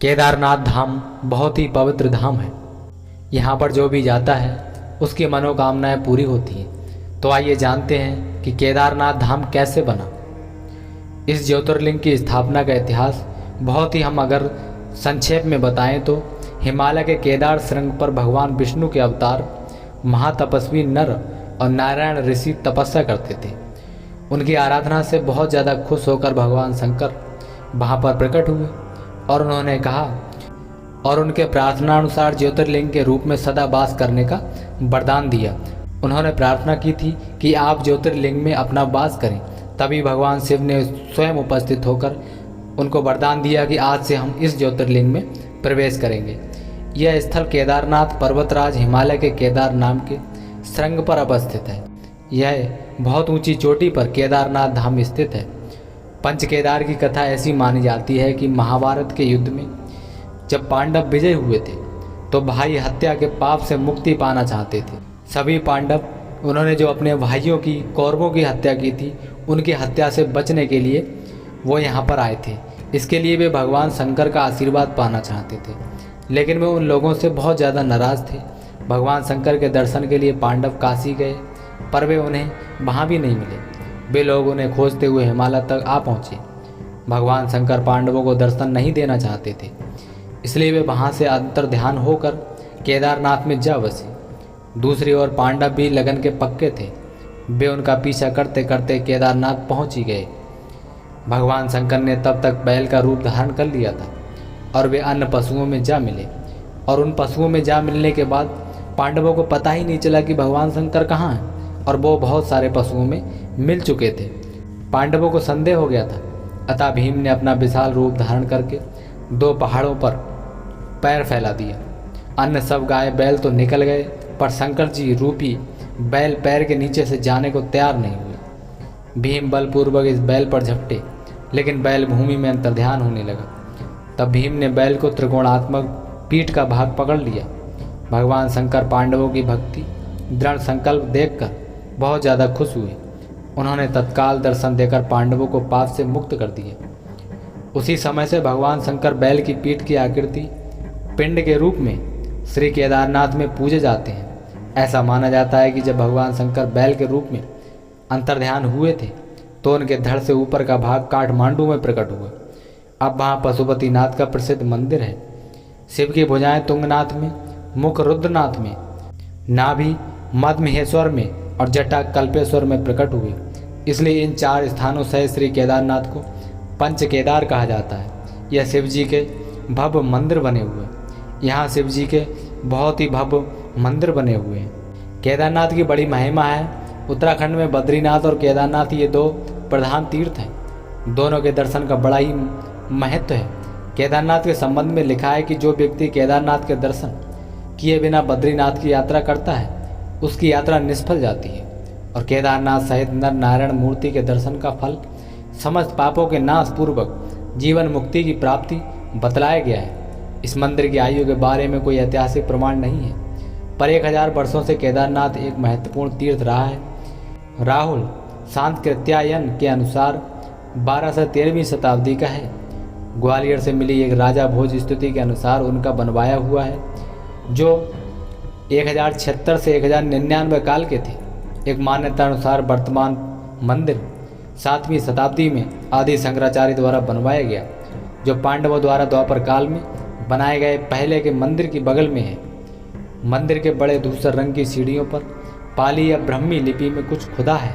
केदारनाथ धाम बहुत ही पवित्र धाम है। यहाँ पर जो भी जाता है उसकी मनोकामनाएं पूरी होती हैं। तो आइए जानते हैं कि केदारनाथ धाम कैसे बना। इस ज्योतिर्लिंग की स्थापना का इतिहास बहुत ही हम अगर संक्षेप में बताएं तो हिमालय के केदार श्रृंग पर भगवान विष्णु के अवतार महातपस्वी नर और नारायण ऋषि तपस्या करते थे। उनकी आराधना से बहुत ज़्यादा खुश होकर भगवान शंकर वहाँ पर प्रकट हुए और उन्होंने कहा और उनके प्रार्थनानुसार ज्योतिर्लिंग के रूप में सदा वास करने का वरदान दिया। उन्होंने प्रार्थना की थी कि आप ज्योतिर्लिंग में अपना वास करें। तभी भगवान शिव ने स्वयं उपस्थित होकर उनको वरदान दिया कि आज से हम इस ज्योतिर्लिंग में प्रवेश करेंगे। यह स्थल केदारनाथ पर्वतराज हिमालय के केदार नाम के श्रृंग पर अवस्थित है। यह बहुत ऊंची चोटी पर केदारनाथ धाम स्थित है। पंच केदार की कथा ऐसी मानी जाती है कि महाभारत के युद्ध में जब पांडव विजय हुए थे तो भाई हत्या के पाप से मुक्ति पाना चाहते थे। सभी पांडव उन्होंने जो अपने भाइयों की कौरवों की हत्या की थी उनकी हत्या से बचने के लिए वो यहाँ पर आए थे। इसके लिए वे भगवान शंकर का आशीर्वाद पाना चाहते थे, लेकिन वे उन लोगों से बहुत ज़्यादा नाराज़ थे। भगवान शंकर के दर्शन के लिए पांडव काशी गए पर वे उन्हें वहाँ भी नहीं मिले। वे लोग उन्हें खोजते हुए हिमालय तक आ पहुँचे। भगवान शंकर पांडवों को दर्शन नहीं देना चाहते थे, इसलिए वे वहाँ से अंतर्ध्यान होकर केदारनाथ में जा बसे। दूसरी ओर पांडव भी लगन के पक्के थे। वे उनका पीछा करते करते केदारनाथ पहुँच ही गए। भगवान शंकर ने तब तक बैल का रूप धारण कर लिया था और वे अन्य पशुओं में जा मिले। और उन पशुओं में जा मिलने के बाद पांडवों को पता ही नहीं चला कि भगवान शंकर कहाँ हैं और वो बहुत सारे पशुओं में मिल चुके थे। पांडवों को संदेह हो गया था। अतः भीम ने अपना विशाल रूप धारण करके दो पहाड़ों पर पैर फैला दिया। अन्य सब गाय बैल तो निकल गए पर शंकर जी रूपी बैल पैर के नीचे से जाने को तैयार नहीं हुए। भीम बलपूर्वक इस बैल पर झपटे, लेकिन बैल भूमि में अंतर्ध्यान होने लगा। तब भीम ने बैल को त्रिकोणात्मक पीठ का भाग पकड़ लिया। भगवान शंकर पांडवों की भक्ति दृढ़ संकल्प देखकर बहुत ज़्यादा खुश हुए। उन्होंने तत्काल दर्शन देकर पांडवों को पाप से मुक्त कर दिया। उसी समय से भगवान शंकर बैल की पीठ की आकृति पिंड के रूप में श्री केदारनाथ में पूजे जाते हैं। ऐसा माना जाता है कि जब भगवान शंकर बैल के रूप में अंतर्ध्यान हुए थे तो उनके धड़ से ऊपर का भाग काठमांडू में प्रकट हुआ। अब वहाँ पशुपतिनाथ का प्रसिद्ध मंदिर है। शिव की भुजाएं तुंगनाथ में, मुख रुद्रनाथ में, नाभि मध्यमहेश्वर में और जटा कल्पेश्वर में प्रकट हुए। इसलिए इन चार स्थानों से श्री केदारनाथ को पंच केदार कहा जाता है। यह शिव जी के भव्य मंदिर बने हुए हैं। यहाँ शिव जी के बहुत ही भव्य मंदिर बने हुए हैं। केदारनाथ की बड़ी महिमा है। उत्तराखंड में बद्रीनाथ और केदारनाथ ये दो प्रधान तीर्थ हैं। दोनों के दर्शन का बड़ा ही महत्व है। केदारनाथ के संबंध में लिखा है कि जो व्यक्ति केदारनाथ के दर्शन किए बिना बद्रीनाथ की यात्रा करता है उसकी यात्रा निष्फल जाती है। और केदारनाथ सहित नर नारायण मूर्ति के दर्शन का फल समस्त पापों के नाश पूर्वक जीवन मुक्ति की प्राप्ति बतलाया गया है। इस मंदिर की आयु के बारे में कोई ऐतिहासिक प्रमाण नहीं है, पर 1000 वर्षों से केदारनाथ एक महत्वपूर्ण तीर्थ रहा है। राहुल सांतकृत्यायन के अनुसार 12 से 13वीं शताब्दी का है। ग्वालियर से मिली एक राजा भोज स्तुति के अनुसार उनका बनवाया हुआ है, जो 1076 से 1099 काल के थे। एक मान्यता अनुसार वर्तमान मंदिर 7वीं शताब्दी में आदि शंकराचार्य द्वारा बनवाया गया, जो पांडवों द्वारा द्वापर काल में बनाए गए पहले के मंदिर की बगल में है। मंदिर के बड़े धूसर रंग की सीढ़ियों पर पाली या ब्राह्मी लिपि में कुछ खुदा है,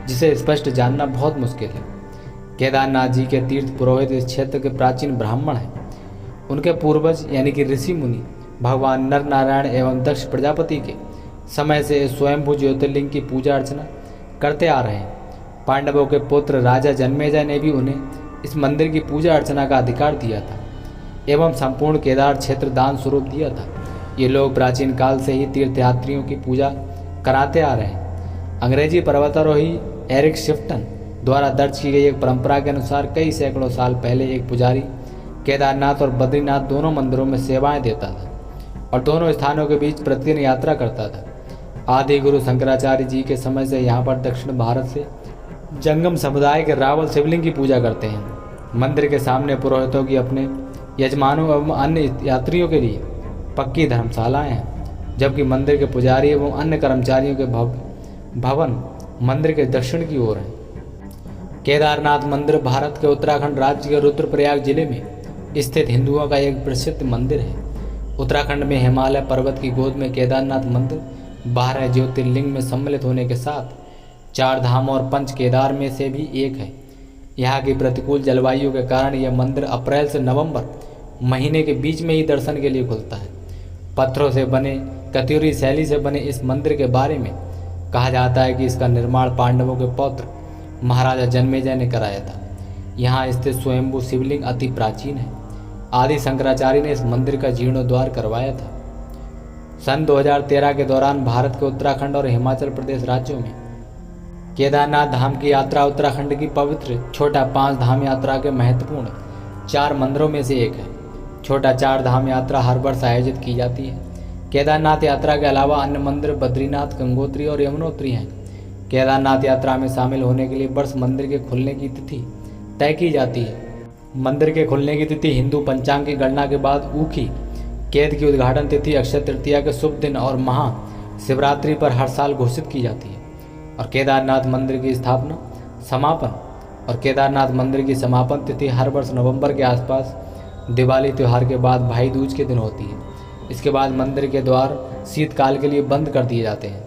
जिसे स्पष्ट जानना बहुत मुश्किल है। केदारनाथ जी के तीर्थ पुरोहित इस क्षेत्र के प्राचीन ब्राह्मण हैं। उनके पूर्वज यानी कि ऋषि मुनि भगवान नर नारायण एवं दक्ष प्रजापति के समय से स्वयंभू ज्योतिर्लिंग की पूजा अर्चना करते आ रहे हैं। पांडवों के पुत्र राजा जन्मेजय ने भी उन्हें इस मंदिर की पूजा अर्चना का अधिकार दिया था एवं संपूर्ण केदार क्षेत्र दान स्वरूप दिया था। ये लोग प्राचीन काल से ही तीर्थयात्रियों की पूजा कराते आ रहे हैं। अंग्रेजी पर्वतारोही एरिक शिफ्टन द्वारा दर्ज की गई एक परंपरा के अनुसार कई सैकड़ों साल पहले एक पुजारी केदारनाथ और बद्रीनाथ दोनों मंदिरों में सेवाएं देता था और दोनों स्थानों के बीच प्रतिदिन यात्रा करता था। आदि गुरु शंकराचार्य जी के समय से यहाँ पर दक्षिण भारत से जंगम समुदाय के रावल शिवलिंग की पूजा करते हैं। मंदिर के सामने पुरोहितों की अपने यजमानों एवं अन्य यात्रियों के लिए पक्की धर्मशालाएं हैं, जबकि मंदिर के पुजारी एवं अन्य कर्मचारियों के भवन मंदिर के दक्षिण की ओर हैं। केदारनाथ मंदिर भारत के उत्तराखंड राज्य के रुद्रप्रयाग जिले में स्थित हिंदुओं का एक प्रसिद्ध मंदिर है। उत्तराखंड में हिमालय पर्वत की गोद में केदारनाथ मंदिर 12 ज्योतिर्लिंग में सम्मिलित होने के साथ 4 धाम और पंच केदार में से भी एक है। यहाँ की प्रतिकूल जलवायु के कारण यह मंदिर अप्रैल से नवंबर महीने के बीच में ही दर्शन के लिए खुलता है। पत्थरों से बने कत्यूरी शैली से बने इस मंदिर के बारे में कहा जाता है कि इसका निर्माण पांडवों के पौत्र महाराजा जन्मेजय ने कराया था। यहाँ स्थित स्वयंभू शिवलिंग अति प्राचीन है। आदि शंकराचार्य ने इस मंदिर का जीर्णोद्धार करवाया था। सन 2013 के दौरान भारत के उत्तराखंड और हिमाचल प्रदेश राज्यों में केदारनाथ धाम की यात्रा उत्तराखंड की पवित्र छोटा 5 धाम यात्रा के महत्वपूर्ण 4 मंदिरों में से एक है। छोटा 4 धाम यात्रा हर वर्ष आयोजित की जाती है। केदारनाथ यात्रा के अलावा अन्य मंदिर बद्रीनाथ, गंगोत्री और यमुनोत्री हैं। केदारनाथ यात्रा में शामिल होने के लिए वर्ष मंदिर के खुलने की तिथि तय की जाती है। मंदिर के खुलने की तिथि हिंदू पंचांग की गणना के बाद ऊखी केद की उद्घाटन तिथि अक्षय तृतीया के शुभ दिन और महाशिवरात्रि पर हर साल घोषित की जाती है। और केदारनाथ मंदिर की स्थापना समापन और केदारनाथ मंदिर की समापन तिथि हर वर्ष नवंबर के आसपास दिवाली त्यौहार के बाद भाई दूज के दिन होती है। इसके बाद मंदिर के द्वार शीतकाल के लिए बंद कर दिए जाते हैं।